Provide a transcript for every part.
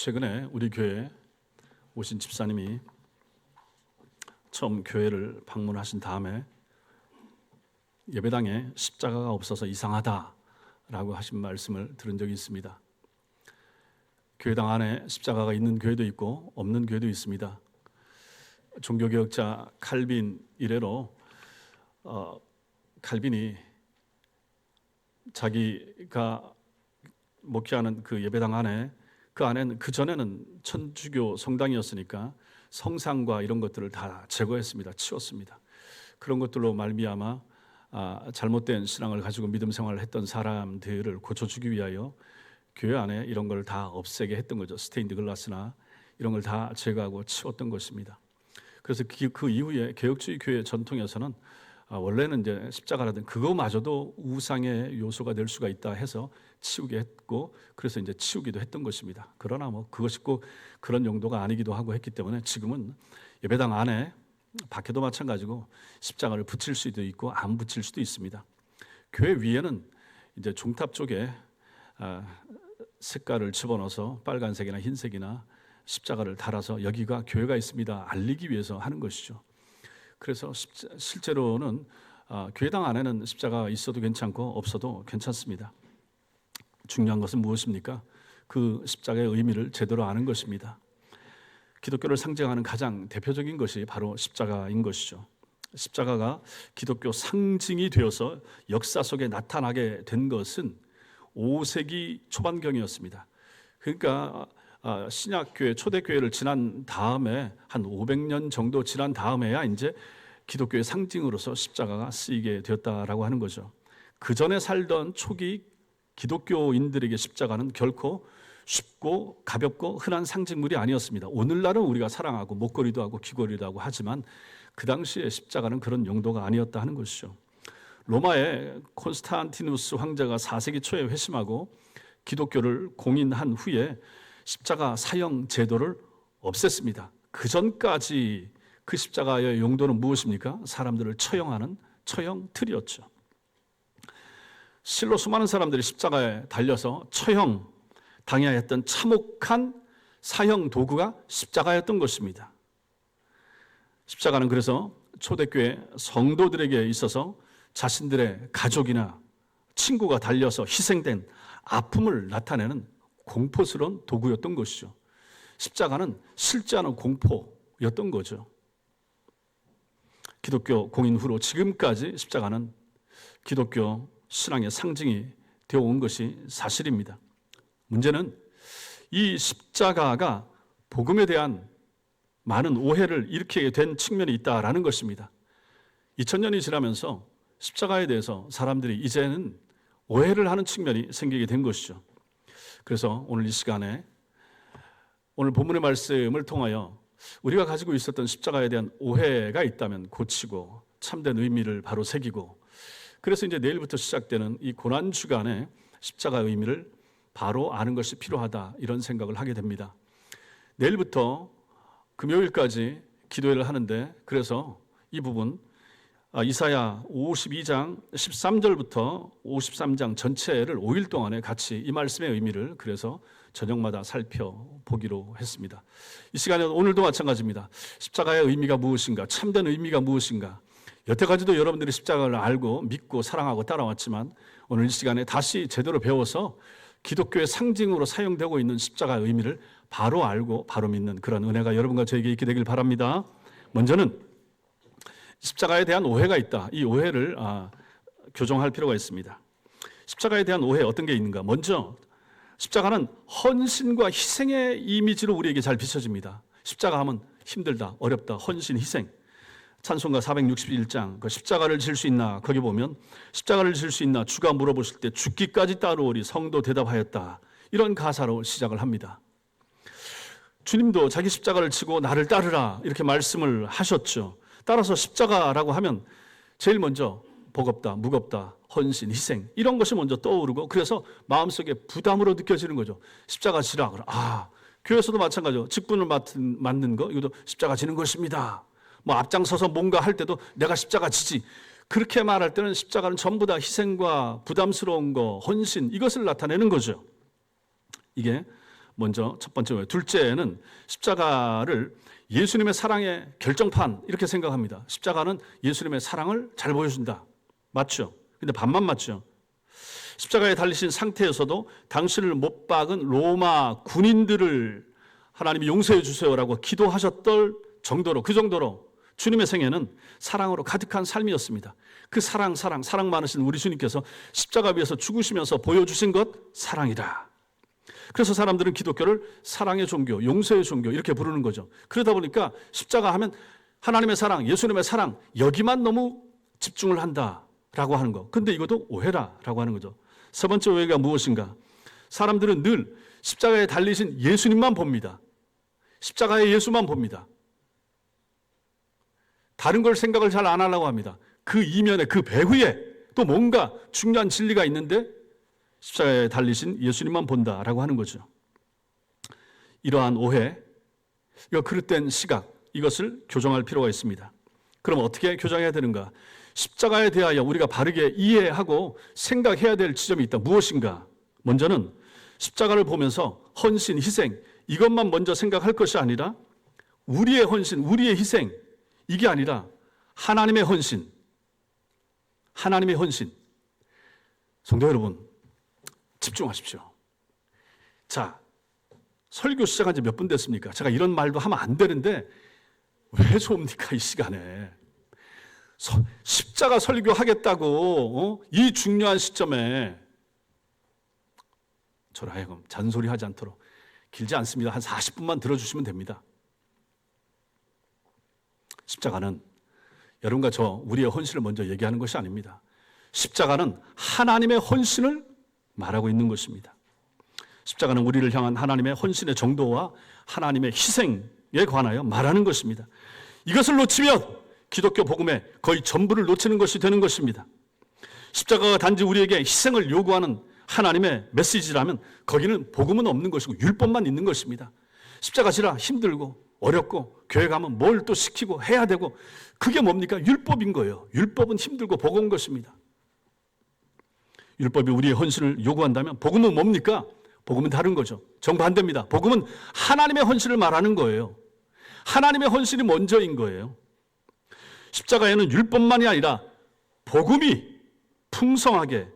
최근에 우리 교회에 오신 집사님이 처음 교회를 방문하신 다음에 예배당에 십자가가 없어서 이상하다라고 하신 말씀을 들은 적이 있습니다. 교회당 안에 십자가가 있는 교회도 있고 없는 교회도 있습니다. 종교개혁자 칼빈 이래로 칼빈이 자기가 목회하는 그 예배당 안에 그 안에는 그 전에는 천주교 성당이었으니까 성상과 이런 것들을 다 제거했습니다. 치웠습니다. 그런 것들로 말미암아 잘못된 신앙을 가지고 믿음 생활을 했던 사람들을 고쳐주기 위하여 교회 안에 이런 걸 다 없애게 했던 거죠. 스테인드 글라스나 이런 걸 다 제거하고 치웠던 것입니다. 그래서 그 이후에 개혁주의 교회 전통에서는 원래는 이제 십자가라든 그거마저도 우상의 요소가 될 수가 있다 해서 치우게 했고, 그래서 이제 치우기도 했던 것입니다. 그러나 뭐 그것이 꼭 그런 용도가 아니기도 하고 했기 때문에 지금은 예배당 안에 밖에도 마찬가지고 십자가를 붙일 수도 있고 안 붙일 수도 있습니다. 교회 위에는 이제 종탑 쪽에 색깔을 집어넣어서 빨간색이나 흰색이나 십자가를 달아서 여기가 교회가 있습니다 알리기 위해서 하는 것이죠. 그래서 실제로는 교회당 안에는 십자가가 있어도 괜찮고 없어도 괜찮습니다. 중요한 것은 무엇입니까? 그 십자가의 의미를 제대로 아는 것입니다. 기독교를 상징하는 가장 대표적인 것이 바로 십자가인 것이죠. 십자가가 기독교 상징이 되어서 역사 속에 나타나게 된 것은 5세기 초반경이었습니다. 그러니까 신약교회, 초대교회를 지난 다음에 한 500년 정도 지난 다음에야 이제 기독교의 상징으로서 십자가가 쓰이게 되었다라고 하는 거죠. 그 전에 살던 초기 기독교인들에게 십자가는 결코 쉽고 가볍고 흔한 상징물이 아니었습니다. 오늘날은 우리가 사랑하고 목걸이도 하고 귀걸이도 하고 하지만 그 당시에 십자가는 그런 용도가 아니었다 하는 것이죠. 로마의 콘스탄티누스 황제가 4세기 초에 회심하고 기독교를 공인한 후에 십자가 사형 제도를 없앴습니다. 그 전까지 그 십자가의 용도는 무엇입니까? 사람들을 처형하는 처형틀이었죠. 실로 수많은 사람들이 십자가에 달려서 처형 당해야 했던 참혹한 사형 도구가 십자가였던 것입니다. 십자가는 그래서 초대교회 성도들에게 있어서 자신들의 가족이나 친구가 달려서 희생된 아픔을 나타내는 공포스러운 도구였던 것이죠. 십자가는 실제 않은 공포였던 거죠. 기독교 공인 후로 지금까지 십자가는 기독교 신앙의 상징이 되어 온 것이 사실입니다. 문제는 이 십자가가 복음에 대한 많은 오해를 일으키게 된 측면이 있다라는 것입니다. 2000년이 지나면서 십자가에 대해서 사람들이 이제는 오해를 하는 측면이 생기게 된 것이죠. 그래서 오늘 이 시간에 오늘 본문의 말씀을 통하여 우리가 가지고 있었던 십자가에 대한 오해가 있다면 고치고 참된 의미를 바로 새기고, 그래서 이제 내일부터 시작되는 이 고난주간에 십자가의 의미를 바로 아는 것이 필요하다, 이런 생각을 하게 됩니다. 내일부터 금요일까지 기도회를 하는데, 그래서 이 부분 이사야 52장 13절부터 53장 전체를 5일 동안에 같이 이 말씀의 의미를 그래서 저녁마다 살펴보기로 했습니다. 이 시간에 오늘도 마찬가지입니다. 십자가의 의미가 무엇인가, 참된 의미가 무엇인가. 여태까지도 여러분들이 십자가를 알고 믿고 사랑하고 따라왔지만 오늘 이 시간에 다시 제대로 배워서 기독교의 상징으로 사용되고 있는 십자가의 의미를 바로 알고 바로 믿는 그런 은혜가 여러분과 저에게 있게 되길 바랍니다. 먼저는 십자가에 대한 오해가 있다. 이 오해를 교정할 필요가 있습니다. 십자가에 대한 오해 어떤 게 있는가? 먼저 십자가는 헌신과 희생의 이미지로 우리에게 잘 비춰집니다. 십자가 하면 힘들다, 어렵다, 헌신, 희생. 찬송가 461장 그 십자가를 질 수 있나, 거기 보면 십자가를 질 수 있나 주가 물어보실 때 죽기까지 따르오리 성도 대답하였다, 이런 가사로 시작을 합니다. 주님도 자기 십자가를 지고 나를 따르라 이렇게 말씀을 하셨죠. 따라서 십자가라고 하면 제일 먼저 버겁다, 무겁다, 헌신, 희생 이런 것이 먼저 떠오르고, 그래서 마음속에 부담으로 느껴지는 거죠. 십자가 지라. 교회에서도 마찬가지죠. 직분을 맡는 거, 이것도 십자가 지는 것입니다. 뭐 앞장서서 뭔가 할 때도 내가 십자가 지지. 그렇게 말할 때는 십자가는 전부 다 희생과 부담스러운 거, 헌신, 이것을 나타내는 거죠. 이게 먼저 첫 번째 오해. 둘째는 십자가를 예수님의 사랑의 결정판 이렇게 생각합니다. 십자가는 예수님의 사랑을 잘 보여준다. 맞죠? 근데 반만 맞죠? 십자가에 달리신 상태에서도 당신을 못 박은 로마 군인들을 하나님이 용서해 주세요라고 기도하셨던 정도로, 그 정도로 주님의 생애는 사랑으로 가득한 삶이었습니다. 그 사랑 많으신 우리 주님께서 십자가 위에서 죽으시면서 보여주신 것 사랑이다. 그래서 사람들은 기독교를 사랑의 종교, 용서의 종교 이렇게 부르는 거죠. 그러다 보니까 십자가 하면 하나님의 사랑, 예수님의 사랑 여기만 너무 집중을 한다라고 하는 거. 근데 이것도 오해라라고 하는 거죠. 세 번째 오해가 무엇인가? 사람들은 늘 십자가에 달리신 예수님만 봅니다. 십자가의 예수만 봅니다. 다른 걸 생각을 잘 안 하려고 합니다. 그 이면에, 그 배후에 또 뭔가 중요한 진리가 있는데 십자가에 달리신 예수님만 본다라고 하는 거죠. 이러한 오해, 이거 그릇된 시각, 이것을 교정할 필요가 있습니다. 그럼 어떻게 교정해야 되는가? 십자가에 대하여 우리가 바르게 이해하고 생각해야 될 지점이 있다. 무엇인가? 먼저는 십자가를 보면서 헌신, 희생 이것만 먼저 생각할 것이 아니라 우리의 헌신, 우리의 희생 이게 아니라 하나님의 헌신, 하나님의 헌신. 성도 여러분, 집중하십시오. 자, 설교 시작한 지 몇 분 됐습니까? 제가 이런 말도 하면 안 되는데 왜 좋습니까? 이 시간에. 십자가 설교하겠다고 이 중요한 시점에 저를 하여금 잔소리하지 않도록 길지 않습니다. 한 40분만 들어주시면 됩니다. 십자가는 여러분과 저 우리의 헌신을 먼저 얘기하는 것이 아닙니다. 십자가는 하나님의 헌신을 말하고 있는 것입니다. 십자가는 우리를 향한 하나님의 헌신의 정도와 하나님의 희생에 관하여 말하는 것입니다. 이것을 놓치면 기독교 복음의 거의 전부를 놓치는 것이 되는 것입니다. 십자가가 단지 우리에게 희생을 요구하는 하나님의 메시지라면 거기는 복음은 없는 것이고 율법만 있는 것입니다. 십자가 지라 힘들고 어렵고 교회 가면 뭘 또 시키고 해야 되고 그게 뭡니까? 율법인 거예요. 율법은 힘들고 버거운 것입니다. 율법이 우리의 헌신을 요구한다면 복음은 뭡니까? 복음은 다른 거죠. 정반대입니다. 복음은 하나님의 헌신을 말하는 거예요. 하나님의 헌신이 먼저인 거예요. 십자가에는 율법만이 아니라 복음이 풍성하게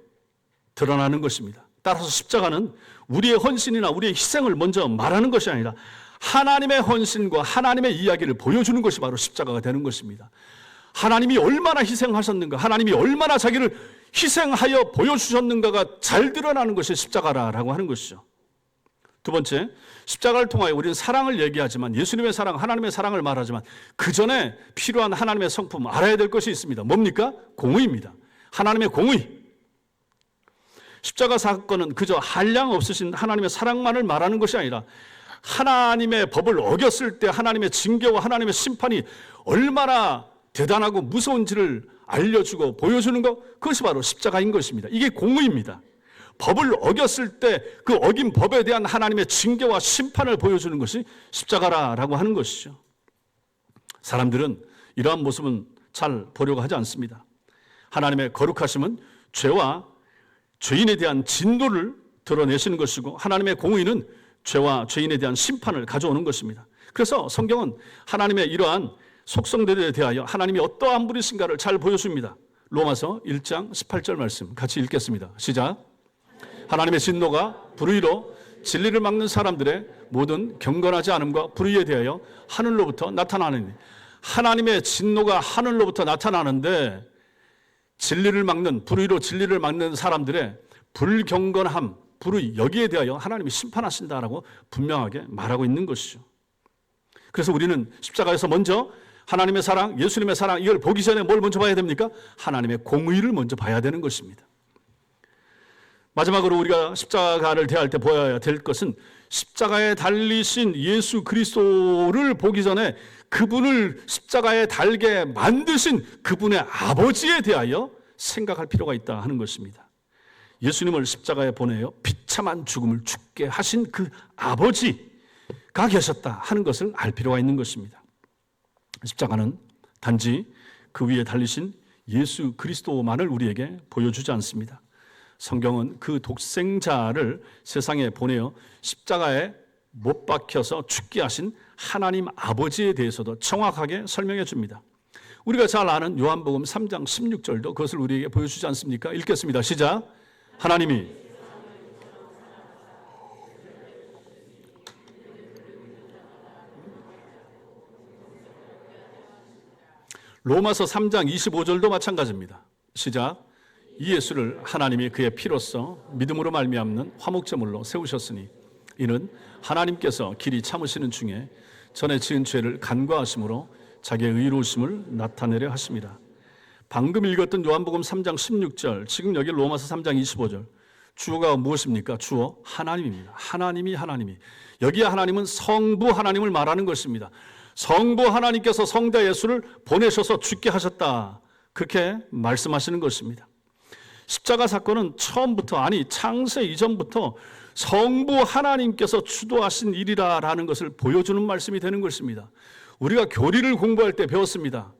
드러나는 것입니다. 따라서 십자가는 우리의 헌신이나 우리의 희생을 먼저 말하는 것이 아니라 하나님의 헌신과 하나님의 이야기를 보여주는 것이 바로 십자가가 되는 것입니다. 하나님이 얼마나 희생하셨는가, 하나님이 얼마나 자기를 희생하여 보여주셨는가가 잘 드러나는 것이 십자가라고 하는 것이죠. 두 번째, 십자가를 통하여 우리는 사랑을 얘기하지만 예수님의 사랑, 하나님의 사랑을 말하지만 그 전에 필요한 하나님의 성품 알아야 될 것이 있습니다. 뭡니까? 공의입니다. 하나님의 공의. 십자가 사건은 그저 한량 없으신 하나님의 사랑만을 말하는 것이 아니라 하나님의 법을 어겼을 때 하나님의 징계와 하나님의 심판이 얼마나 대단하고 무서운지를 알려주고 보여주는 것, 그것이 바로 십자가인 것입니다. 이게 공의입니다. 법을 어겼을 때 그 어긴 법에 대한 하나님의 징계와 심판을 보여주는 것이 십자가라고 하는 것이죠. 사람들은 이러한 모습은 잘 보려고 하지 않습니다. 하나님의 거룩하심은 죄와 죄인에 대한 진노를 드러내시는 것이고 하나님의 공의는 죄와 죄인에 대한 심판을 가져오는 것입니다. 그래서 성경은 하나님의 이러한 속성들에 대하여 하나님이 어떠한 분이신가를 잘 보여줍니다. 로마서 1장 18절 말씀 같이 읽겠습니다. 시작. 하나님의 진노가 불의로 진리를 막는 사람들의 모든 경건하지 않음과 불의에 대하여 하늘로부터 나타나느니. 하나님의 진노가 하늘로부터 나타나는데 진리를 막는, 불의로 진리를 막는 사람들의 불경건함, 불의, 여기에 대하여 하나님이 심판하신다라고 분명하게 말하고 있는 것이죠. 그래서 우리는 십자가에서 먼저 하나님의 사랑, 예수님의 사랑, 이걸 보기 전에 뭘 먼저 봐야 됩니까? 하나님의 공의를 먼저 봐야 되는 것입니다. 마지막으로 우리가 십자가를 대할 때 보아야 될 것은 십자가에 달리신 예수 그리스도를 보기 전에 그분을 십자가에 달게 만드신 그분의 아버지에 대하여 생각할 필요가 있다 하는 것입니다. 예수님을 십자가에 보내어 비참한 죽음을 죽게 하신 그 아버지가 계셨다 하는 것을 알 필요가 있는 것입니다. 십자가는 단지 그 위에 달리신 예수 그리스도만을 우리에게 보여주지 않습니다. 성경은 그 독생자를 세상에 보내어 십자가에 못 박혀서 죽게 하신 하나님 아버지에 대해서도 정확하게 설명해 줍니다. 우리가 잘 아는 요한복음 3장 16절도 그것을 우리에게 보여주지 않습니까? 읽겠습니다. 시작. 하나님이 로마서 3장 25절도 마찬가지입니다. 시작. 이 예수를 하나님이 그의 피로써 믿음으로 말미암는 화목제물로 세우셨으니 이는 하나님께서 길이 참으시는 중에 전에 지은 죄를 간과하심으로 자기의 의로우심을 나타내려 하심이라. 방금 읽었던 요한복음 3장 16절, 지금 여기 로마서 3장 25절, 주어가 무엇입니까? 주어 하나님입니다. 하나님이. 여기에 하나님은 성부 하나님을 말하는 것입니다. 성부 하나님께서 성자 예수를 보내셔서 죽게 하셨다, 그렇게 말씀하시는 것입니다. 십자가 사건은 처음부터, 아니 창세 이전부터 성부 하나님께서 주도하신 일이라는 것을 보여주는 말씀이 되는 것입니다. 우리가 교리를 공부할 때 배웠습니다.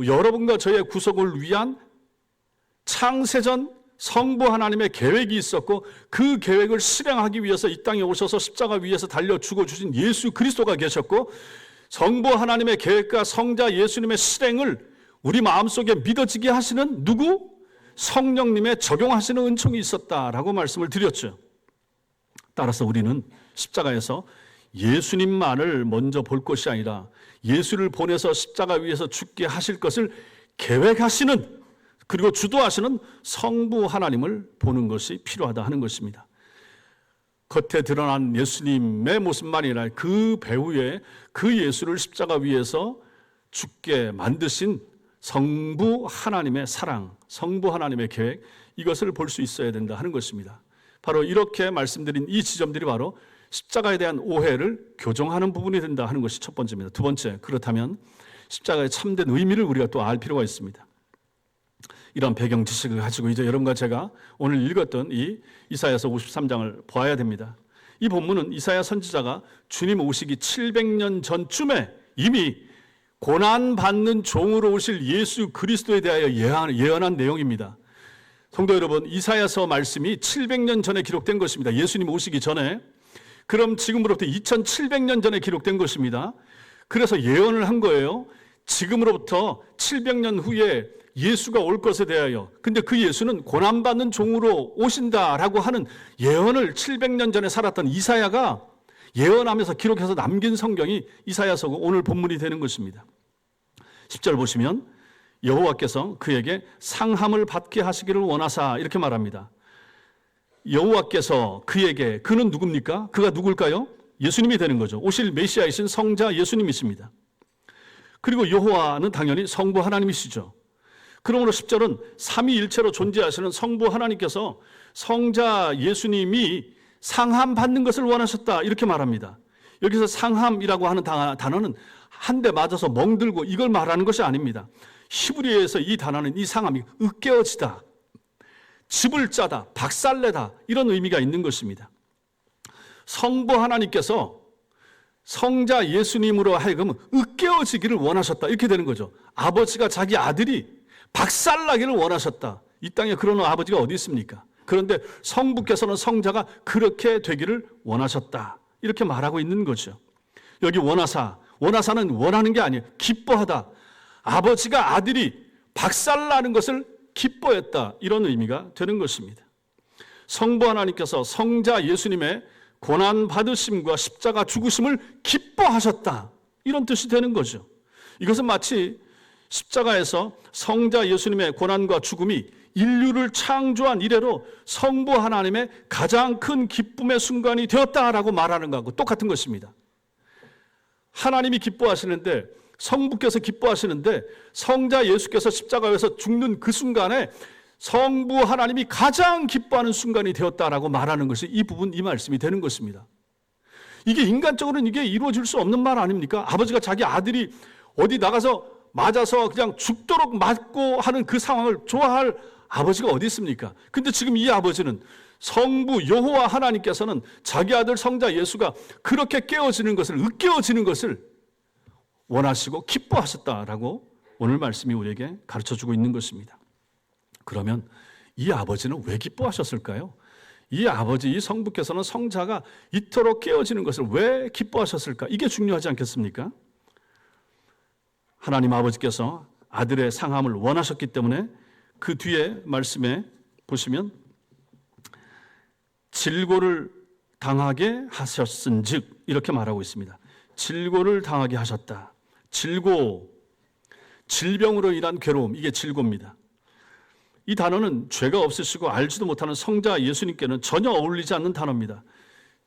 여러분과 저의 구속을 위한 창세전 성부 하나님의 계획이 있었고 그 계획을 실행하기 위해서 이 땅에 오셔서 십자가 위에서 달려 죽어주신 예수 그리스도가 계셨고, 성부 하나님의 계획과 성자 예수님의 실행을 우리 마음속에 믿어지게 하시는 누구? 성령님의 적용하시는 은총이 있었다라고 말씀을 드렸죠. 따라서 우리는 십자가에서 예수님만을 먼저 볼 것이 아니라 예수를 보내서 십자가 위에서 죽게 하실 것을 계획하시는, 그리고 주도하시는 성부 하나님을 보는 것이 필요하다 하는 것입니다. 겉에 드러난 예수님의 모습만이 아니라 그 배후에 그 예수를 십자가 위에서 죽게 만드신 성부 하나님의 사랑, 성부 하나님의 계획, 이것을 볼 수 있어야 된다 하는 것입니다. 바로 이렇게 말씀드린 이 지점들이 바로 십자가에 대한 오해를 교정하는 부분이 된다 하는 것이 첫 번째입니다. 두 번째, 그렇다면 십자가의 참된 의미를 우리가 또 알 필요가 있습니다. 이런 배경 지식을 가지고 이제 여러분과 제가 오늘 읽었던 이 이사야서 53장을 보아야 됩니다. 이 본문은 이사야 선지자가 주님 오시기 700년 전쯤에 이미 고난받는 종으로 오실 예수 그리스도에 대하여 예언한 내용입니다. 성도 여러분, 이사야서 말씀이 700년 전에 기록된 것입니다. 예수님 오시기 전에. 그럼 지금으로부터 2700년 전에 기록된 것입니다. 그래서 예언을 한 거예요. 지금으로부터 700년 후에 예수가 올 것에 대하여. 근데 그 예수는 고난받는 종으로 오신다라고 하는 예언을 700년 전에 살았던 이사야가 예언하면서 기록해서 남긴 성경이 이사야서고 오늘 본문이 되는 것입니다. 10절 보시면 여호와께서 그에게 상함을 받게 하시기를 원하사, 이렇게 말합니다. 여호와께서 그에게, 그는 누굽니까? 그가 누굴까요? 예수님이 되는 거죠. 오실 메시아이신 성자 예수님이십니다. 그리고 여호와는 당연히 성부 하나님이시죠. 그러므로 10절은 삼위일체로 존재하시는 성부 하나님께서 성자 예수님이 상함 받는 것을 원하셨다, 이렇게 말합니다. 여기서 상함이라고 하는 단어는 한 대 맞아서 멍들고 이걸 말하는 것이 아닙니다. 히브리어에서 이 단어는, 이 상함이 으깨어지다, 집을 짜다, 박살내다, 이런 의미가 있는 것입니다. 성부 하나님께서 성자 예수님으로 하여금 으깨어지기를 원하셨다, 이렇게 되는 거죠. 아버지가 자기 아들이 박살나기를 원하셨다. 이 땅에 그런 아버지가 어디 있습니까? 그런데 성부께서는 성자가 그렇게 되기를 원하셨다, 이렇게 말하고 있는 거죠. 여기 원하사는 원하는 게 아니에요. 기뻐하다. 아버지가 아들이 박살나는 것을 기뻐했다, 이런 의미가 되는 것입니다. 성부 하나님께서 성자 예수님의 고난받으심과 십자가 죽으심을 기뻐하셨다, 이런 뜻이 되는 거죠. 이것은 마치 십자가에서 성자 예수님의 고난과 죽음이 인류를 창조한 이래로 성부 하나님의 가장 큰 기쁨의 순간이 되었다라고 말하는 것하고 똑같은 것입니다. 하나님이 기뻐하시는데, 성부께서 기뻐하시는데, 성자 예수께서 십자가에서 죽는 그 순간에 성부 하나님이 가장 기뻐하는 순간이 되었다라고 말하는 것이 이 부분, 이 말씀이 되는 것입니다. 이게 인간적으로는 이게 이루어질 수 없는 말 아닙니까? 아버지가 자기 아들이 어디 나가서 맞아서 그냥 죽도록 맞고 하는 그 상황을 좋아할 아버지가 어디 있습니까? 근데 지금 이 아버지는, 성부 여호와 하나님께서는 자기 아들 성자 예수가 그렇게 깨어지는 것을, 으깨어지는 것을 원하시고 기뻐하셨다라고 오늘 말씀이 우리에게 가르쳐주고 있는 것입니다. 그러면 이 아버지는 왜 기뻐하셨을까요? 이 아버지, 이 성부께서는 성자가 이토록 깨어지는 것을 왜 기뻐하셨을까? 이게 중요하지 않겠습니까? 하나님 아버지께서 아들의 상함을 원하셨기 때문에 그 뒤에 말씀에 보시면 질고를 당하게 하셨은즉 이렇게 말하고 있습니다. 질고를 당하게 하셨다. 질고, 질병으로 인한 괴로움, 이게 질고입니다. 이 단어는 죄가 없으시고 알지도 못하는 성자 예수님께는 전혀 어울리지 않는 단어입니다.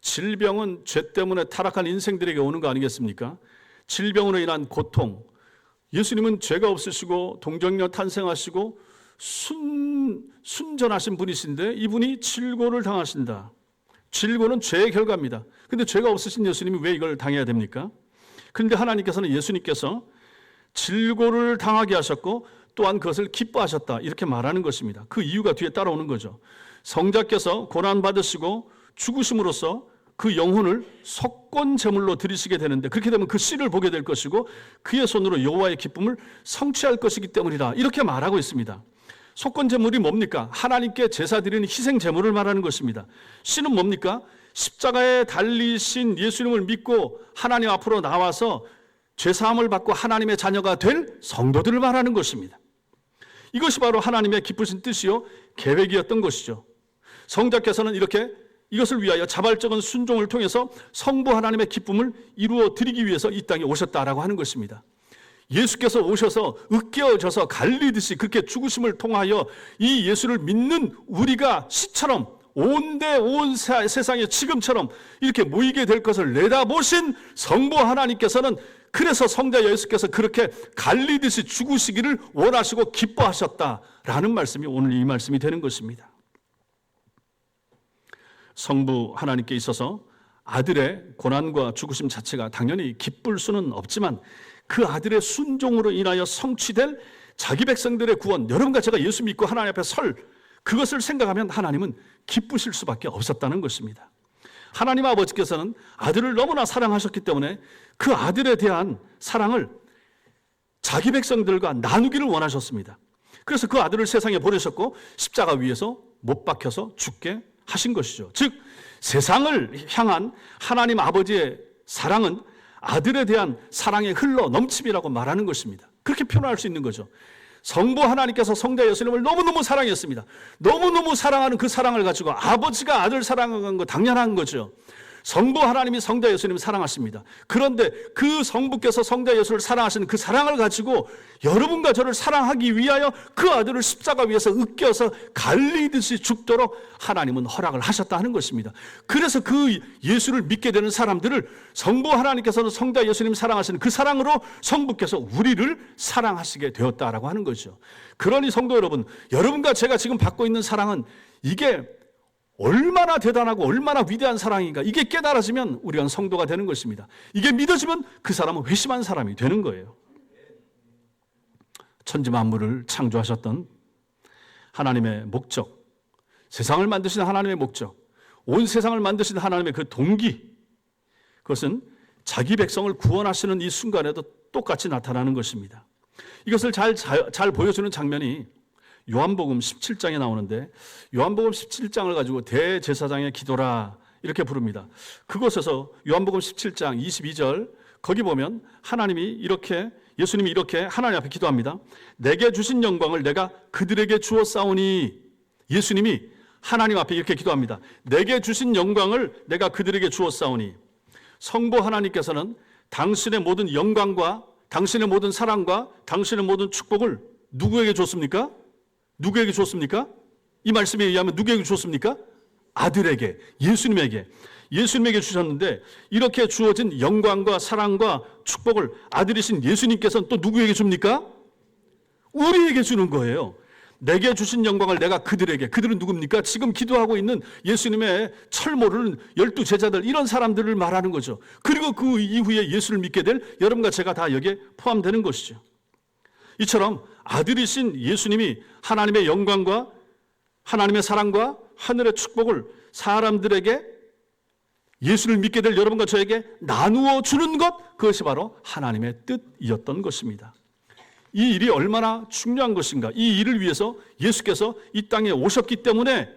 질병은 죄 때문에 타락한 인생들에게 오는 거 아니겠습니까? 질병으로 인한 고통, 예수님은 죄가 없으시고 동정녀 탄생하시고 순전하신 분이신데 이분이 질고를 당하신다. 질고는 죄의 결과입니다. 근데 죄가 없으신 예수님이 왜 이걸 당해야 됩니까? 그런데 하나님께서는 예수님께서 질고를 당하게 하셨고 또한 그것을 기뻐하셨다 이렇게 말하는 것입니다. 그 이유가 뒤에 따라오는 거죠. 성자께서 고난받으시고 죽으심으로써 그 영혼을 속건 제물로 드리시게 되는데 그렇게 되면 그 씨를 보게 될 것이고 그의 손으로 여호와의 기쁨을 성취할 것이기 때문이다 이렇게 말하고 있습니다. 속건 제물이 뭡니까? 하나님께 제사 드리는 희생 제물을 말하는 것입니다. 씨는 뭡니까? 십자가에 달리신 예수님을 믿고 하나님 앞으로 나와서 죄사함을 받고 하나님의 자녀가 될 성도들을 말하는 것입니다. 이것이 바로 하나님의 기쁘신 뜻이요 계획이었던 것이죠. 성자께서는 이렇게 이것을 위하여 자발적인 순종을 통해서 성부 하나님의 기쁨을 이루어 드리기 위해서 이 땅에 오셨다라고 하는 것입니다. 예수께서 오셔서 으깨어져서 갈리듯이 그렇게 죽으심을 통하여 이 예수를 믿는 우리가 씨처럼 온데 온 세상에 지금처럼 이렇게 모이게 될 것을 내다보신 성부 하나님께서는 그래서 성자 예수께서 그렇게 갈리듯이 죽으시기를 원하시고 기뻐하셨다라는 말씀이 오늘 이 말씀이 되는 것입니다. 성부 하나님께 있어서 아들의 고난과 죽으심 자체가 당연히 기쁠 수는 없지만 그 아들의 순종으로 인하여 성취될 자기 백성들의 구원, 여러분과 제가 예수 믿고 하나님 앞에 설 그것을 생각하면 하나님은 기쁘실 수밖에 없었다는 것입니다. 하나님 아버지께서는 아들을 너무나 사랑하셨기 때문에 그 아들에 대한 사랑을 자기 백성들과 나누기를 원하셨습니다. 그래서 그 아들을 세상에 보내셨고 십자가 위에서 못 박혀서 죽게 하신 것이죠. 즉 세상을 향한 하나님 아버지의 사랑은 아들에 대한 사랑의 흘러 넘침이라고 말하는 것입니다. 그렇게 표현할 수 있는 거죠. 성부 하나님께서 성자 예수님을 너무너무 사랑했습니다. 너무너무 사랑하는 그 사랑을 가지고 아버지가 아들 사랑한 거 당연한 거죠. 성부 하나님이 성자 예수님을 사랑하십니다. 그런데 그 성부께서 성자 예수를 사랑하시는 그 사랑을 가지고 여러분과 저를 사랑하기 위하여 그 아들을 십자가 위에서 으깨어서 갈리듯이 죽도록 하나님은 허락을 하셨다 하는 것입니다. 그래서 그 예수를 믿게 되는 사람들을 성부 하나님께서는 성자 예수님 사랑하시는 그 사랑으로 성부께서 우리를 사랑하시게 되었다라고 하는 거죠. 그러니 성도 여러분, 여러분과 제가 지금 받고 있는 사랑은 이게 얼마나 대단하고 얼마나 위대한 사랑인가 이게 깨달아지면 우리가 성도가 되는 것입니다. 이게 믿어지면 그 사람은 회심한 사람이 되는 거예요. 천지 만물을 창조하셨던 하나님의 목적, 세상을 만드신 하나님의 목적, 온 세상을 만드신 하나님의 그 동기, 그것은 자기 백성을 구원하시는 이 순간에도 똑같이 나타나는 것입니다. 이것을 잘 보여주는 장면이 요한복음 17장에 나오는데 요한복음 17장을 가지고 대제사장의 기도라 이렇게 부릅니다. 그곳에서 요한복음 17장 22절 거기 보면 하나님이 이렇게 예수님이 이렇게 하나님 앞에 기도합니다. 내게 주신 영광을 내가 그들에게 주었사오니 예수님이 하나님 앞에 이렇게 기도합니다. 내게 주신 영광을 내가 그들에게 주었사오니 성부 하나님께서는 당신의 모든 영광과 당신의 모든 사랑과 당신의 모든 축복을 누구에게 줬습니까? 누구에게 줬습니까? 이 말씀에 의하면 누구에게 줬습니까? 아들에게, 예수님에게 주셨는데 이렇게 주어진 영광과 사랑과 축복을 아들이신 예수님께서는 또 누구에게 줍니까? 우리에게 주는 거예요. 내게 주신 영광을 내가 그들에게, 그들은 누굽니까? 지금 기도하고 있는 예수님의 철모르는 12 제자들 이런 사람들을 말하는 거죠. 그리고 그 이후에 예수를 믿게 될 여러분과 제가 다 여기에 포함되는 것이죠. 이처럼 아들이신 예수님이 하나님의 영광과 하나님의 사랑과 하늘의 축복을 사람들에게 예수를 믿게 될 여러분과 저에게 나누어 주는 것, 그것이 바로 하나님의 뜻이었던 것입니다. 이 일이 얼마나 중요한 것인가. 이 일을 위해서 예수께서 이 땅에 오셨기 때문에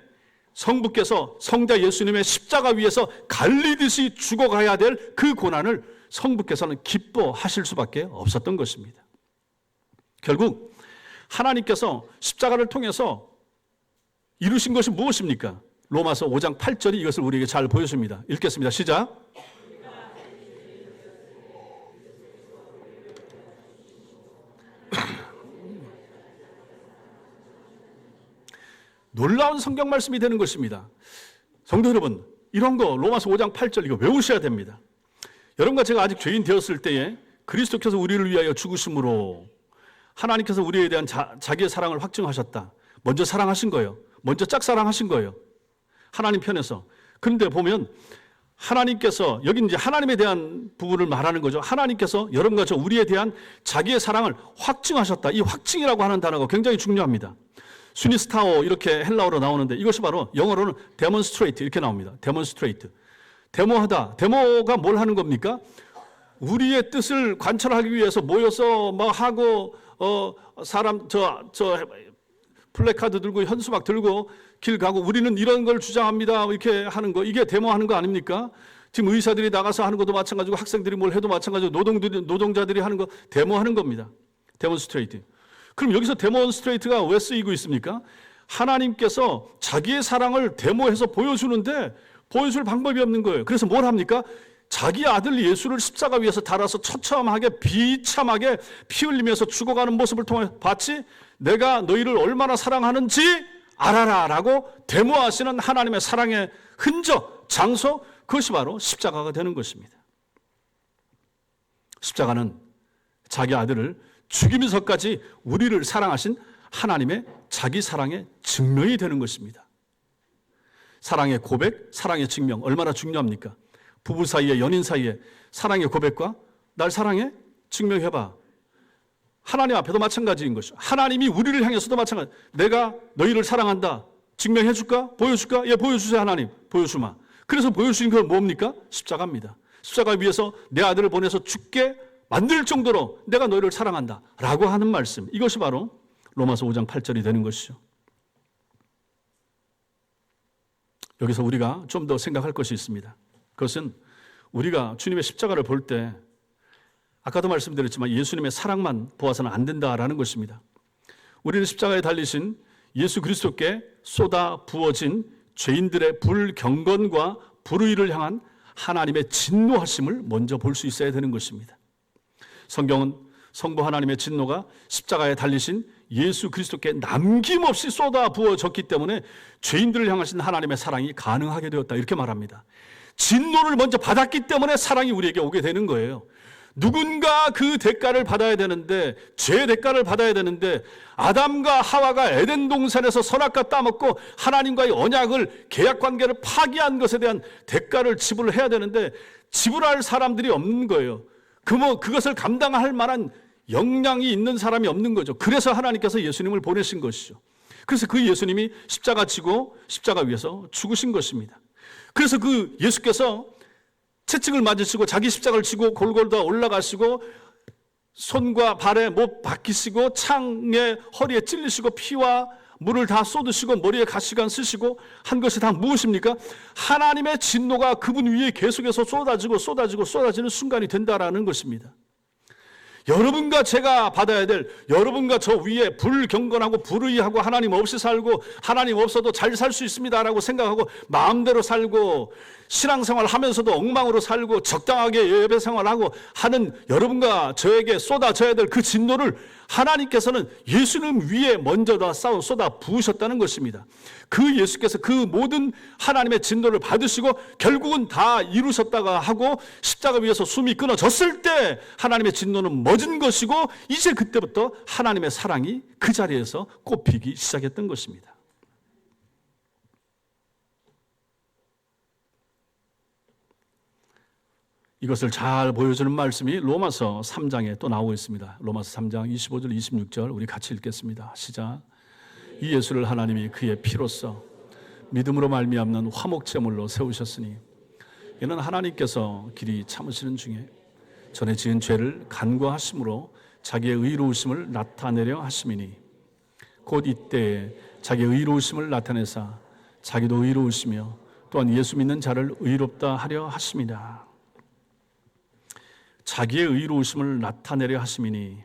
성부께서 성자 예수님의 십자가 위에서 갈리듯이 죽어가야 될 그 고난을 성부께서는 기뻐하실 수밖에 없었던 것입니다. 결국 하나님께서 십자가를 통해서 이루신 것이 무엇입니까? 로마서 5장 8절이 이것을 우리에게 잘 보여줍니다. 읽겠습니다. 시작. 놀라운 성경 말씀이 되는 것입니다. 성도 여러분, 이런 거 로마서 5장 8절 이거 외우셔야 됩니다. 여러분과 제가 아직 죄인 되었을 때에 그리스도께서 우리를 위하여 죽으심으로 하나님께서 우리에 대한 자기의 사랑을 확증하셨다. 먼저 사랑하신 거예요. 먼저 짝사랑하신 거예요. 하나님 편에서. 그런데 보면 하나님께서, 여기 이제 하나님에 대한 부분을 말하는 거죠. 하나님께서 여러분과 저 우리에 대한 자기의 사랑을 확증하셨다. 이 확증이라고 하는 단어가 굉장히 중요합니다. 수니스타오 이렇게 헬라어로 나오는데 이것이 바로 영어로는 demonstrate 이렇게 나옵니다. demonstrate. 데모하다. 데모가 뭘 하는 겁니까? 우리의 뜻을 관철하기 위해서 모여서 뭐 하고 사람 저 플래카드 들고 현수막 들고 길 가고 우리는 이런 걸 주장합니다. 이렇게 하는 거 이게 데모하는 거 아닙니까? 지금 의사들이 나가서 하는 것도 마찬가지고 학생들이 뭘 해도 마찬가지고 노동자들이 하는 거 데모하는 겁니다. 데몬스트레이트. 그럼 여기서 데몬스트레이트가 왜 쓰이고 있습니까? 하나님께서 자기의 사랑을 데모해서 보여주는데 보여줄 방법이 없는 거예요. 그래서 뭘 합니까? 자기 아들 예수를 십자가 위에서 달아서 처참하게 비참하게 피 흘리면서 죽어가는 모습을 통해 봤지? 내가 너희를 얼마나 사랑하는지 알아라 라고 데모하시는 하나님의 사랑의 흔적, 장소, 그것이 바로 십자가가 되는 것입니다. 십자가는 자기 아들을 죽이면서까지 우리를 사랑하신 하나님의 자기 사랑의 증명이 되는 것입니다. 사랑의 고백, 사랑의 증명 얼마나 중요합니까? 부부 사이에, 연인 사이에 사랑의 고백과 날 사랑해? 증명해봐. 하나님 앞에도 마찬가지인 것이죠. 하나님이 우리를 향해서도 마찬가지. 내가 너희를 사랑한다. 증명해줄까? 보여줄까? 예, 보여주세요 하나님. 보여주마. 그래서 보여주신 건 뭡니까? 십자가입니다. 십자가 위에서 내 아들을 보내서 죽게 만들 정도로 내가 너희를 사랑한다 라고 하는 말씀. 이것이 바로 로마서 5장 8절이 되는 것이죠. 여기서 우리가 좀 더 생각할 것이 있습니다. 그것은 우리가 주님의 십자가를 볼 때 아까도 말씀드렸지만 예수님의 사랑만 보아서는 안 된다라는 것입니다. 우리는 십자가에 달리신 예수 그리스도께 쏟아 부어진 죄인들의 불경건과 불의를 향한 하나님의 진노하심을 먼저 볼 수 있어야 되는 것입니다. 성경은 성부 하나님의 진노가 십자가에 달리신 예수 그리스도께 남김없이 쏟아 부어졌기 때문에 죄인들을 향하신 하나님의 사랑이 가능하게 되었다 이렇게 말합니다. 진노를 먼저 받았기 때문에 사랑이 우리에게 오게 되는 거예요. 누군가 그 대가를 받아야 되는데, 죄의 대가를 받아야 되는데, 아담과 하와가 에덴 동산에서 선악과 따먹고 하나님과의 언약을, 계약 관계를 파기한 것에 대한 대가를 지불을 해야 되는데 지불할 사람들이 없는 거예요. 그것을 감당할 만한 역량이 있는 사람이 없는 거죠. 그래서 하나님께서 예수님을 보내신 것이죠. 그래서 그 예수님이 십자가 지고 십자가 위에서 죽으신 것입니다. 그래서 그 예수께서 채찍을 맞으시고 자기 십자가를 지고 골고루다 올라가시고 손과 발에 못 박히시고 창에 허리에 찔리시고 피와 물을 다 쏟으시고 머리에 가시관 쓰시고 한 것이 다 무엇입니까? 하나님의 진노가 그분 위에 계속해서 쏟아지는 순간이 된다라는 것입니다. 여러분과 제가 받아야 될, 여러분과 저 위에 불경건하고 불의하고 하나님 없이 살고 하나님 없어도 잘 살 수 있습니다라고 생각하고 마음대로 살고 신앙생활 하면서도 엉망으로 살고 적당하게 예배 생활하고 하는 여러분과 저에게 쏟아져야 될 그 진노를 하나님께서는 예수님 위에 먼저 다 쏟아 부으셨다는 것입니다. 그 예수께서 그 모든 하나님의 진노를 받으시고 결국은 다 이루셨다가 하고 십자가 위에서 숨이 끊어졌을 때 하나님의 진노는 멎은 것이고 이제 그때부터 하나님의 사랑이 그 자리에서 꽃피기 시작했던 것입니다. 이것을 잘 보여주는 말씀이 로마서 3장에 또 나오고 있습니다. 로마서 3장 25절 26절 우리 같이 읽겠습니다. 시작. 이 예수를 하나님이 그의 피로써 믿음으로 말미암는 화목제물로 세우셨으니 이는 하나님께서 길이 참으시는 중에 전에 지은 죄를 간과하심으로 자기의 의로우심을 나타내려 하심이니 곧 이때에 자기의 의로우심을 나타내사 자기도 의로우시며 또한 예수 믿는 자를 의롭다 하려 하심이라. 자기의 의로우심을 나타내려 하심이니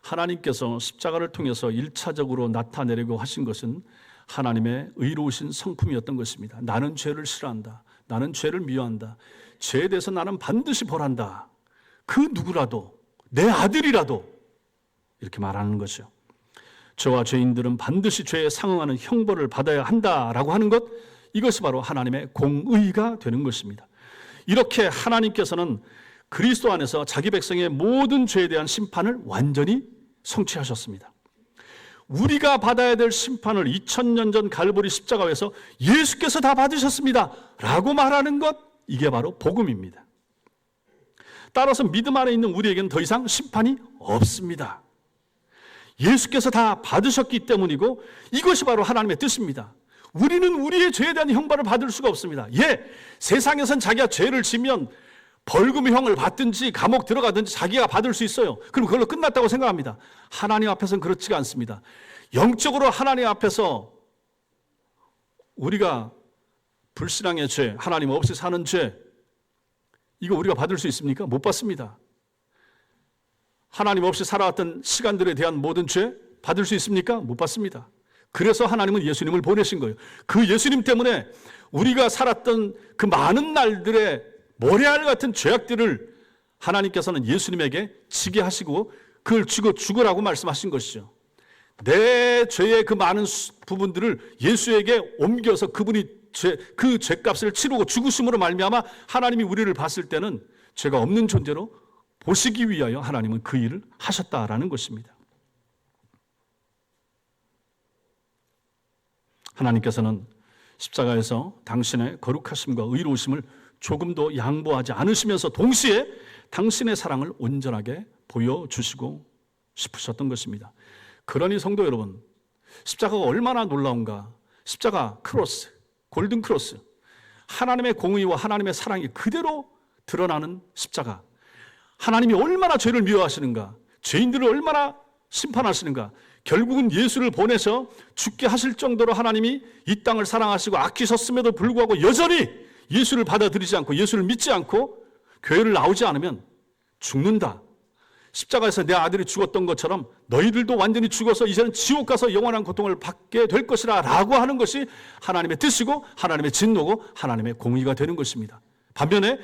하나님께서 십자가를 통해서 1차적으로 나타내려고 하신 것은 하나님의 의로우신 성품이었던 것입니다. 나는 죄를 싫어한다. 나는 죄를 미워한다. 죄에 대해서 나는 반드시 벌한다. 그 누구라도, 내 아들이라도 이렇게 말하는 거죠. 저와 죄인들은 반드시 죄에 상응하는 형벌을 받아야 한다라고 하는 것, 이것이 바로 하나님의 공의가 되는 것입니다. 이렇게 하나님께서는 그리스도 안에서 자기 백성의 모든 죄에 대한 심판을 완전히 성취하셨습니다. 우리가 받아야 될 심판을 2000년 전 갈보리 십자가에서 예수께서 다 받으셨습니다 라고 말하는 것, 이게 바로 복음입니다. 따라서 믿음 안에 있는 우리에게는 더 이상 심판이 없습니다. 예수께서 다 받으셨기 때문이고 이것이 바로 하나님의 뜻입니다. 우리는 우리의 죄에 대한 형벌을 받을 수가 없습니다. 세상에선 자기가 죄를 지면 벌금형을 받든지 감옥 들어가든지 자기가 받을 수 있어요. 그럼 그걸로 끝났다고 생각합니다. 하나님 앞에서는 그렇지가 않습니다. 영적으로 하나님 앞에서 우리가 불신앙의 죄, 하나님 없이 사는 죄, 이거 우리가 받을 수 있습니까? 못 받습니다. 하나님 없이 살아왔던 시간들에 대한 모든 죄 받을 수 있습니까? 못 받습니다. 그래서 하나님은 예수님을 보내신 거예요. 그 예수님 때문에 우리가 살았던 그 많은 날들의 모래알 같은 죄악들을 하나님께서는 예수님에게 지게 하시고 그걸 죽으라고 말씀하신 것이죠. 내 죄의 그 많은 부분들을 예수에게 옮겨서 그분이 그 죄값을 치르고 죽으심으로 말미암아 하나님이 우리를 봤을 때는 죄가 없는 존재로 보시기 위하여 하나님은 그 일을 하셨다라는 것입니다. 하나님께서는 십자가에서 당신의 거룩하심과 의로우심을 조금도 양보하지 않으시면서 동시에 당신의 사랑을 온전하게 보여주시고 싶으셨던 것입니다. 그러니 성도 여러분, 십자가가 얼마나 놀라운가. 십자가 크로스, 골든 크로스, 하나님의 공의와 하나님의 사랑이 그대로 드러나는 십자가. 하나님이 얼마나 죄를 미워하시는가, 죄인들을 얼마나 심판하시는가. 결국은 예수를 보내서 죽게 하실 정도로 하나님이 이 땅을 사랑하시고 아끼셨음에도 불구하고 여전히 예수를 받아들이지 않고 예수를 믿지 않고 교회를 나오지 않으면 죽는다. 십자가에서 내 아들이 죽었던 것처럼 너희들도 완전히 죽어서 이제는 지옥 가서 영원한 고통을 받게 될 것이라 라고 하는 것이 하나님의 뜻이고 하나님의 진노고 하나님의 공의가 되는 것입니다. 반면에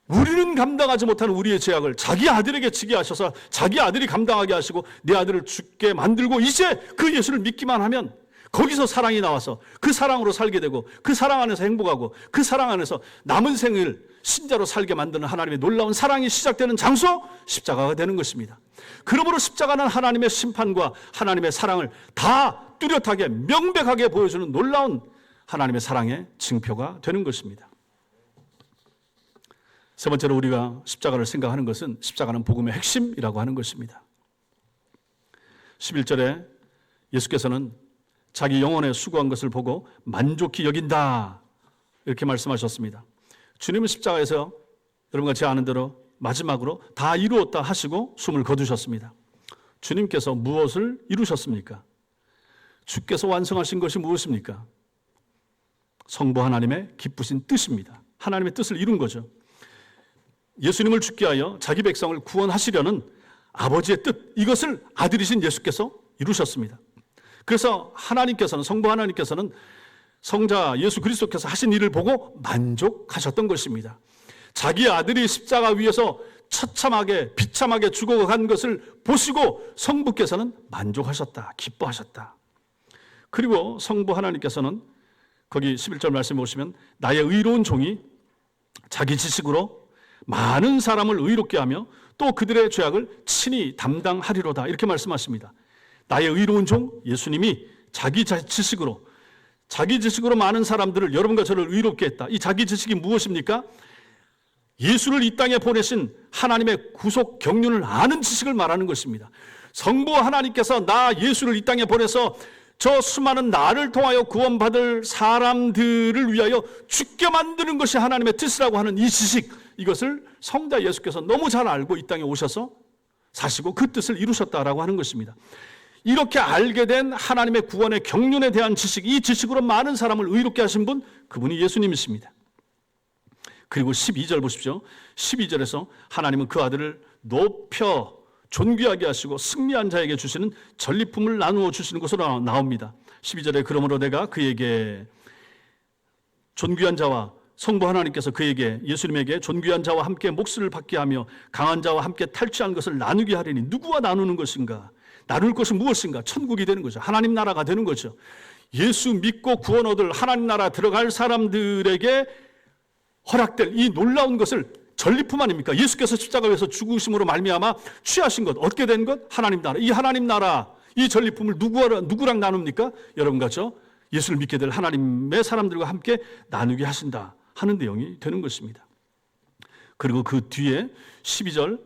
우리는 감당하지 못하는 우리의 죄악을 자기 아들에게 지게 하셔서 자기 아들이 감당하게 하시고 내 아들을 죽게 만들고 이제 그 예수를 믿기만 하면 거기서 사랑이 나와서 그 사랑으로 살게 되고 그 사랑 안에서 행복하고 그 사랑 안에서 남은 생을 신자로 살게 만드는 하나님의 놀라운 사랑이 시작되는 장소, 십자가가 되는 것입니다. 그러므로 십자가는 하나님의 심판과 하나님의 사랑을 다 뚜렷하게 명백하게 보여주는 놀라운 하나님의 사랑의 징표가 되는 것입니다. 세 번째로 우리가 십자가를 생각하는 것은 십자가는 복음의 핵심이라고 하는 것입니다. 11절에 예수께서는 자기 영혼에 수고한 것을 보고 만족히 여긴다 이렇게 말씀하셨습니다. 주님은 십자가에서 여러분과 제가 아는 대로 마지막으로 다 이루었다 하시고 숨을 거두셨습니다. 주님께서 무엇을 이루셨습니까? 주께서 완성하신 것이 무엇입니까? 성부 하나님의 기쁘신 뜻입니다. 하나님의 뜻을 이룬 거죠. 예수님을 죽게 하여 자기 백성을 구원하시려는 아버지의 뜻, 이것을 아들이신 예수께서 이루셨습니다. 그래서 하나님께서는, 성부 하나님께서는 성자 예수 그리스도께서 하신 일을 보고 만족하셨던 것입니다. 자기 아들이 십자가 위에서 처참하게 비참하게 죽어간 것을 보시고 성부께서는 만족하셨다, 기뻐하셨다. 그리고 성부 하나님께서는 거기 11절 말씀에 보시면 나의 의로운 종이 자기 지식으로 많은 사람을 의롭게 하며 또 그들의 죄악을 친히 담당하리로다 이렇게 말씀하십니다. 나의 의로운 종 예수님이 자기 지식으로 많은 사람들을, 여러분과 저를 의롭게 했다. 이 자기 지식이 무엇입니까? 예수를 이 땅에 보내신 하나님의 구속 경륜을 아는 지식을 말하는 것입니다. 성부 하나님께서 나 예수를 이 땅에 보내서 저 수많은 나를 통하여 구원받을 사람들을 위하여 죽게 만드는 것이 하나님의 뜻이라고 하는 이 지식, 이것을 성자 예수께서 너무 잘 알고 이 땅에 오셔서 사시고 그 뜻을 이루셨다라고 하는 것입니다. 이렇게 알게 된 하나님의 구원의 경륜에 대한 지식, 이 지식으로 많은 사람을 의롭게 하신 분, 그분이 예수님이십니다. 그리고 12절 보십시오. 12절에서 하나님은 그 아들을 높여 존귀하게 하시고 승리한 자에게 주시는 전리품을 나누어 주시는 것으로 나옵니다. 12절에 그러므로 내가 그에게 존귀한 자와 성부 하나님께서 그에게 예수님에게 존귀한 자와 함께 몫을 받게 하며 강한 자와 함께 탈취한 것을 나누게 하리니 누구와 나누는 것인가? 나눌 것은 무엇인가? 천국이 되는 거죠. 하나님 나라가 되는 거죠. 예수 믿고 구원 얻을 하나님 나라 들어갈 사람들에게 허락될 이 놀라운 것을 전리품 아닙니까? 예수께서 십자가에서 죽으심으로 말미암아 취하신 것, 얻게 된 것, 하나님 나라. 이 하나님 나라, 이 전리품을 누구랑 나눕니까? 여러분과 저 예수를 믿게 될 하나님의 사람들과 함께 나누게 하신다 하는 내용이 되는 것입니다. 그리고 그 뒤에 12절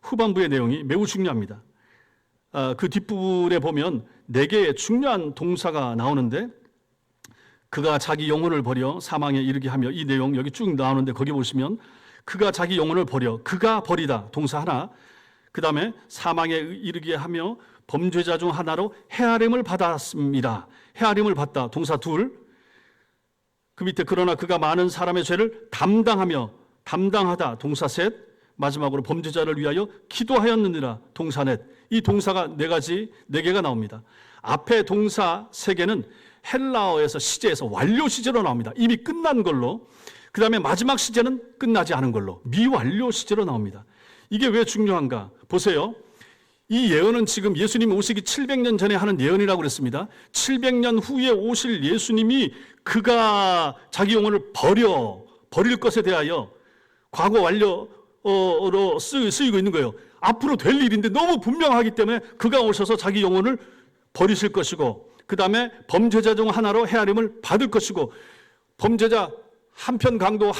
후반부의 내용이 매우 중요합니다. 그 뒷부분에 보면 4개의 중요한 동사가 나오는데, 그가 자기 영혼을 버려 사망에 이르게 하며, 이 내용 여기 쭉 나오는데 거기 보시면 그가 자기 영혼을 버려, 그가 버리다 동사 하나, 그 다음에 사망에 이르게 하며 범죄자 중 하나로 헤아림을 받았습니다. 헤아림을 받다 동사 둘, 그 밑에 그러나 그가 많은 사람의 죄를 담당하며, 담당하다 동사 셋, 마지막으로 범죄자를 위하여 기도하였느니라 동사 넷. 이 동사가 4개가 나옵니다. 앞에 동사 3개는 헬라어에서 시제에서 완료 시제로 나옵니다. 이미 끝난 걸로. 그 다음에 마지막 시제는 끝나지 않은 걸로 미완료 시제로 나옵니다. 이게 왜 중요한가? 보세요. 이 예언은 지금 예수님이 오시기 700년 전에 하는 예언이라고 그랬습니다. 700년 후에 오실 예수님이 그가 자기 영혼을 버릴 것에 대하여 과거 완료로 쓰이고 있는 거예요. 앞으로 될 일인데 너무 분명하기 때문에 그가 오셔서 자기 영혼을 버리실 것이고, 그 다음에 범죄자 중 하나로 헤아림을 받을 것이고, 범죄자 한편 강도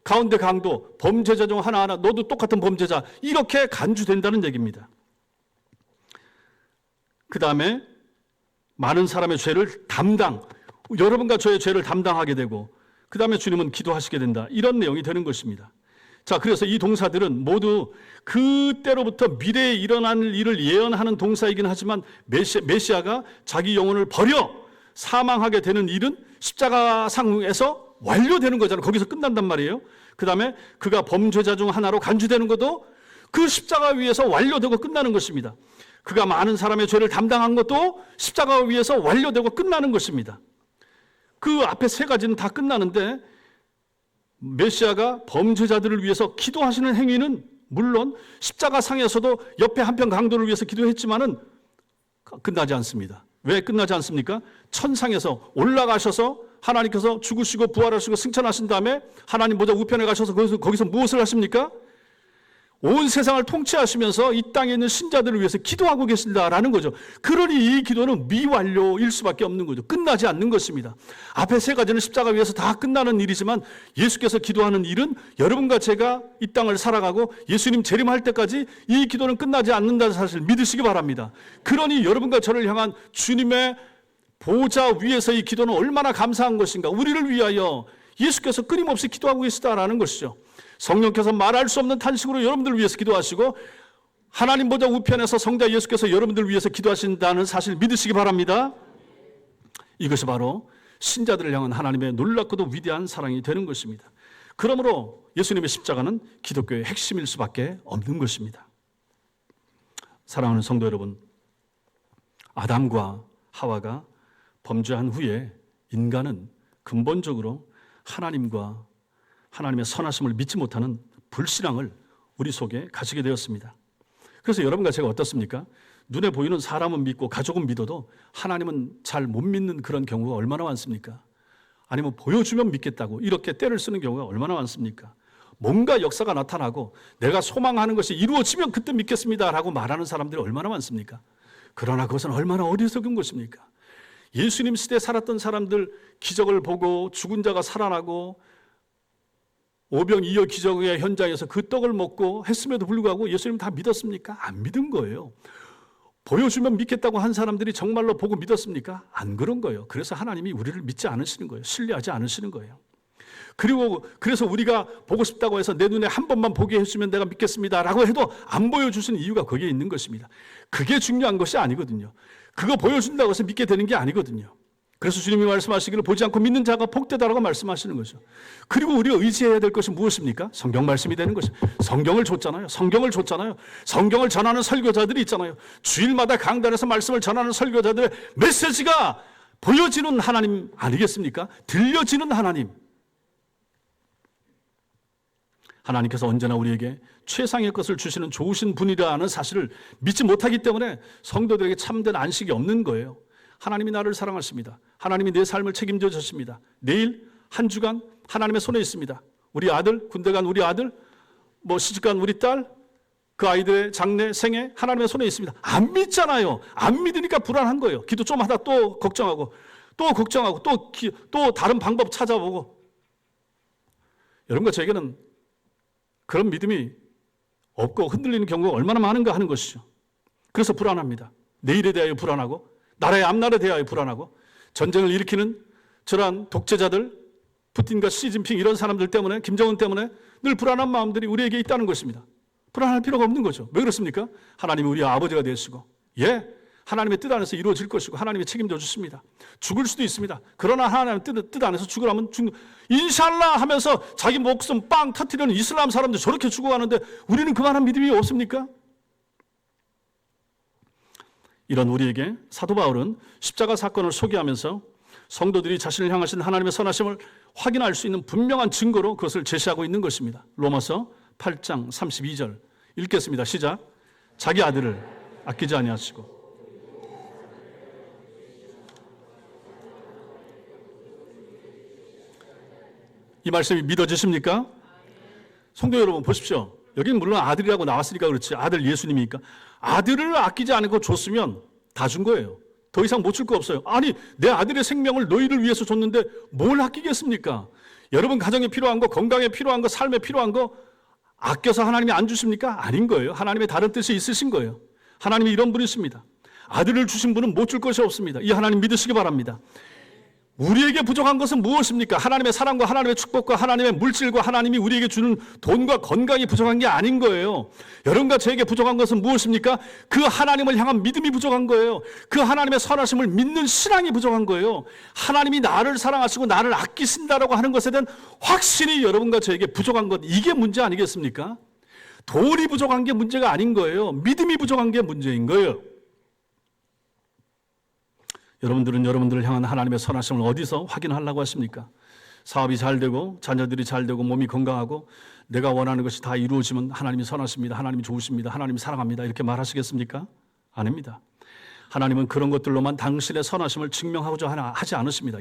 가운데 강도, 범죄자 중 하나하나 너도 똑같은 범죄자, 이렇게 간주된다는 얘기입니다. 그 다음에 많은 사람의 죄를 여러분과 저의 죄를 담당하게 되고, 그 다음에 주님은 기도하시게 된다, 이런 내용이 되는 것입니다. 자, 그래서 이 동사들은 모두 그때로부터 미래에 일어날 일을 예언하는 동사이긴 하지만 메시아가 자기 영혼을 버려 사망하게 되는 일은 십자가상에서 완료되는 거잖아요. 거기서 끝난단 말이에요. 그 다음에 그가 범죄자 중 하나로 간주되는 것도 그 십자가 위에서 완료되고 끝나는 것입니다. 그가 많은 사람의 죄를 담당한 것도 십자가 위에서 완료되고 끝나는 것입니다. 그 앞에 3가지는 다 끝나는데, 메시아가 범죄자들을 위해서 기도하시는 행위는 물론 십자가상에서도 옆에 한편 강도를 위해서 기도했지만은 끝나지 않습니다. 왜 끝나지 않습니까? 천상에서 올라가셔서 하나님께서 죽으시고 부활하시고 승천하신 다음에 하나님 보좌 우편에 가셔서 거기서 무엇을 하십니까? 온 세상을 통치하시면서 이 땅에 있는 신자들을 위해서 기도하고 계신다라는 거죠. 그러니 이 기도는 미완료일 수밖에 없는 거죠. 끝나지 않는 것입니다. 앞에 3가지는 십자가 위에서 다 끝나는 일이지만, 예수께서 기도하는 일은 여러분과 제가 이 땅을 살아가고 예수님 재림할 때까지 이 기도는 끝나지 않는다는 사실을 믿으시기 바랍니다. 그러니 여러분과 저를 향한 주님의 보좌 위에서 이 기도는 얼마나 감사한 것인가. 우리를 위하여 예수께서 끊임없이 기도하고 계시다라는 것이죠. 성령께서 말할 수 없는 탄식으로 여러분들을 위해서 기도하시고, 하나님 보좌 우편에서 성자 예수께서 여러분들을 위해서 기도하신다는 사실을 믿으시기 바랍니다. 이것이 바로 신자들을 향한 하나님의 놀랍고도 위대한 사랑이 되는 것입니다. 그러므로 예수님의 십자가는 기독교의 핵심일 수밖에 없는 것입니다. 사랑하는 성도 여러분, 아담과 하와가 범죄한 후에 인간은 근본적으로 하나님과 하나님의 선하심을 믿지 못하는 불신앙을 우리 속에 가지게 되었습니다. 그래서 여러분과 제가 어떻습니까? 눈에 보이는 사람은 믿고 가족은 믿어도 하나님은 잘 못 믿는 그런 경우가 얼마나 많습니까? 아니면 보여주면 믿겠다고 이렇게 떼를 쓰는 경우가 얼마나 많습니까? 뭔가 역사가 나타나고 내가 소망하는 것이 이루어지면 그때 믿겠습니다라고 말하는 사람들이 얼마나 많습니까? 그러나 그것은 얼마나 어리석은 것입니까? 예수님 시대에 살았던 사람들 기적을 보고 죽은 자가 살아나고 오병이어 기적의 현장에서 그 떡을 먹고 했음에도 불구하고 예수님 다 믿었습니까? 안 믿은 거예요. 보여주면 믿겠다고 한 사람들이 정말로 보고 믿었습니까? 안 그런 거예요. 그래서 하나님이 우리를 믿지 않으시는 거예요. 신뢰하지 않으시는 거예요. 그리고 그래서 우리가 보고 싶다고 해서 내 눈에 한 번만 보게 해주면 내가 믿겠습니다라고 해도 안 보여주시는 이유가 거기에 있는 것입니다. 그게 중요한 것이 아니거든요. 그거 보여준다고 해서 믿게 되는 게 아니거든요. 그래서 주님이 말씀하시기를 보지 않고 믿는 자가 복되다라고 말씀하시는 거죠. 그리고 우리가 의지해야 될 것이 무엇입니까? 성경 말씀이 되는 것이죠. 성경을 줬잖아요. 성경을 전하는 설교자들이 있잖아요. 주일마다 강단에서 말씀을 전하는 설교자들의 메시지가 보여지는 하나님 아니겠습니까? 들려지는 하나님. 하나님께서 언제나 우리에게 최상의 것을 주시는 좋으신 분이라는 사실을 믿지 못하기 때문에 성도들에게 참된 안식이 없는 거예요. 하나님이 나를 사랑하십니다. 하나님이 내 삶을 책임져 주십니다. 내일 한 주간 하나님의 손에 있습니다. 우리 아들, 군대 간 우리 아들, 시집 간 우리 딸, 그 아이들의 장래, 생애 하나님의 손에 있습니다. 안 믿잖아요. 안 믿으니까 불안한 거예요. 기도 좀 하다 또 걱정하고 또 다른 방법 찾아보고. 여러분과 저에게는 그런 믿음이 없고 흔들리는 경우가 얼마나 많은가 하는 것이죠. 그래서 불안합니다. 내일에 대하여 불안하고, 나라의 앞날에 대하여 불안하고, 전쟁을 일으키는 저러한 독재자들, 푸틴과 시진핑 이런 사람들 때문에, 김정은 때문에 늘 불안한 마음들이 우리에게 있다는 것입니다. 불안할 필요가 없는 거죠. 왜 그렇습니까? 하나님이 우리의 아버지가 되시고, 하나님의 뜻 안에서 이루어질 것이고 하나님이 책임져 주십니다. 죽을 수도 있습니다. 그러나 하나님의 뜻 안에서 죽으라면 인샬라 하면서 자기 목숨 빵 터뜨리는 이슬람 사람들 저렇게 죽어가는데 우리는 그만한 믿음이 없습니까? 이런 우리에게 사도 바울은 십자가 사건을 소개하면서 성도들이 자신을 향하신 하나님의 선하심을 확인할 수 있는 분명한 증거로 그것을 제시하고 있는 것입니다. 로마서 8장 32절 읽겠습니다. 시작. 자기 아들을 아끼지 아니하시고 이 말씀이 믿어지십니까? 성도 여러분 보십시오. 여기는 물론 아들이라고 나왔으니까 그렇지 아들 예수님이니까 아들을 아끼지 않고 줬으면 다 준 거예요. 더 이상 못 줄 거 없어요. 아니 내 아들의 생명을 너희를 위해서 줬는데 뭘 아끼겠습니까? 여러분 가정에 필요한 거, 건강에 필요한 거, 삶에 필요한 거 아껴서 하나님이 안 주십니까? 아닌 거예요. 하나님의 다른 뜻이 있으신 거예요. 하나님이 이런 분이십니다. 아들을 주신 분은 못 줄 것이 없습니다. 이 하나님 믿으시기 바랍니다. 우리에게 부족한 것은 무엇입니까? 하나님의 사랑과 하나님의 축복과 하나님의 물질과 하나님이 우리에게 주는 돈과 건강이 부족한 게 아닌 거예요. 여러분과 저에게 부족한 것은 무엇입니까? 그 하나님을 향한 믿음이 부족한 거예요. 그 하나님의 선하심을 믿는 신앙이 부족한 거예요. 하나님이 나를 사랑하시고 나를 아끼신다라고 하는 것에 대한 확신이 여러분과 저에게 부족한 것, 이게 문제 아니겠습니까? 돈이 부족한 게 문제가 아닌 거예요. 믿음이 부족한 게 문제인 거예요. 여러분들은 여러분들을 향한 하나님의 선하심을 어디서 확인하려고 하십니까? 사업이 잘 되고 자녀들이 잘 되고 몸이 건강하고 내가 원하는 것이 다 이루어지면 하나님이 선하십니다. 하나님이 좋으십니다. 하나님이 사랑합니다. 이렇게 말하시겠습니까? 아닙니다. 하나님은 그런 것들로만 당신의 선하심을 증명하고자 하지 않으십니다.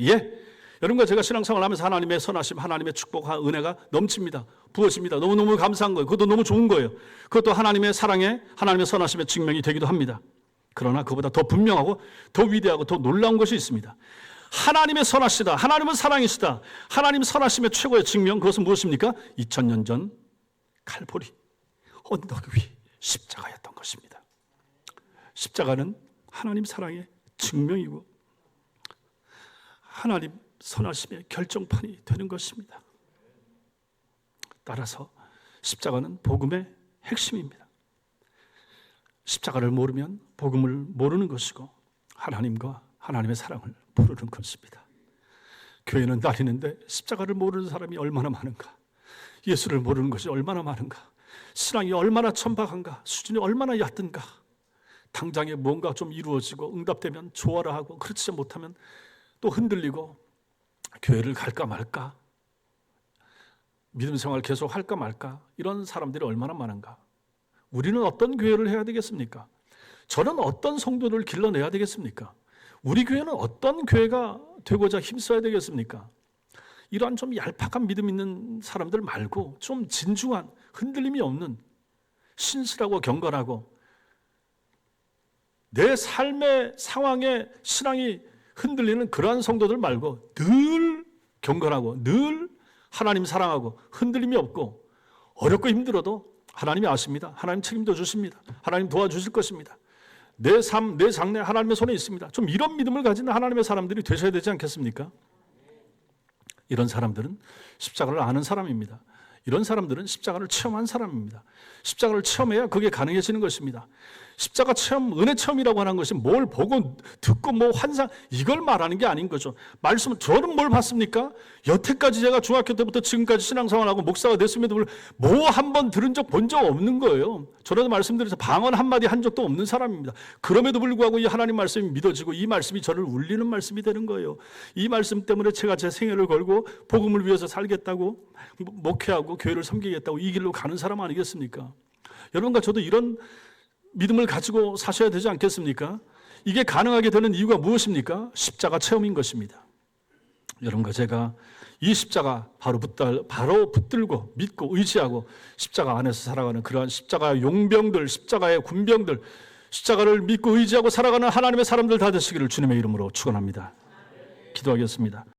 여러분과 제가 신앙생활을 하면서 하나님의 선하심, 하나님의 축복과 은혜가 넘칩니다. 부어집니다. 너무너무 감사한 거예요. 그것도 너무 좋은 거예요. 그것도 하나님의 사랑에 하나님의 선하심의 증명이 되기도 합니다. 그러나 그보다 더 분명하고 더 위대하고 더 놀라운 것이 있습니다. 하나님의 선하시다. 하나님은 사랑이시다. 하나님 선하심의 최고의 증명, 그것은 무엇입니까? 2000년 전 칼보리 언덕 위 십자가였던 것입니다. 십자가는 하나님 사랑의 증명이고 하나님 선하심의 결정판이 되는 것입니다. 따라서 십자가는 복음의 핵심입니다. 십자가를 모르면 복음을 모르는 것이고 하나님과 하나님의 사랑을 모르는 것입니다. 교회는 다니는데 십자가를 모르는 사람이 얼마나 많은가, 예수를 모르는 것이 얼마나 많은가, 신앙이 얼마나 천박한가, 수준이 얼마나 얕은가, 당장에 뭔가 좀 이루어지고 응답되면 좋아라 하고 그렇지 못하면 또 흔들리고 교회를 갈까 말까, 믿음 생활 계속 할까 말까, 이런 사람들이 얼마나 많은가. 우리는 어떤 교회를 해야 되겠습니까? 저는 어떤 성도를 길러내야 되겠습니까? 우리 교회는 어떤 교회가 되고자 힘써야 되겠습니까? 이러한 좀 얄팍한 믿음 있는 사람들 말고 좀 진중한, 흔들림이 없는, 신실하고 경건하고 내 삶의 상황에 신앙이 흔들리는 그러한 성도들 말고 늘 경건하고 늘 하나님 사랑하고 흔들림이 없고 어렵고 힘들어도 하나님이 아십니다. 하나님 책임져 주십니다. 하나님 도와주실 것입니다. 내 삶, 내 장래 하나님의 손에 있습니다. 좀 이런 믿음을 가진 하나님의 사람들이 되셔야 되지 않겠습니까? 이런 사람들은 십자가를 아는 사람입니다. 이런 사람들은 십자가를 체험한 사람입니다. 십자가를 체험해야 그게 가능해지는 것입니다. 십자가 체험, 은혜 체험이라고 하는 것이 뭘 보고 듣고 뭐 환상 이걸 말하는 게 아닌 거죠. 말씀은 저는 뭘 봤습니까? 여태까지 제가 중학교 때부터 지금까지 신앙생활하고 목사가 됐음에도 뭐 한 번 들은 적 본 적 없는 거예요. 저라도 말씀드려서 방언 한마디 한 적도 없는 사람입니다. 그럼에도 불구하고 이 하나님 말씀이 믿어지고 이 말씀이 저를 울리는 말씀이 되는 거예요. 이 말씀 때문에 제가 제 생애를 걸고 복음을 위해서 살겠다고 목회하고 교회를 섬기겠다고 이 길로 가는 사람 아니겠습니까? 여러분과 저도 이런 믿음을 가지고 사셔야 되지 않겠습니까? 이게 가능하게 되는 이유가 무엇입니까? 십자가 체험인 것입니다. 여러분과 제가 이 십자가 바로 붙들고 믿고 의지하고 십자가 안에서 살아가는 그러한 십자가의 용병들, 십자가의 군병들, 십자가를 믿고 의지하고 살아가는 하나님의 사람들 다 되시기를 주님의 이름으로 축원합니다. 기도하겠습니다.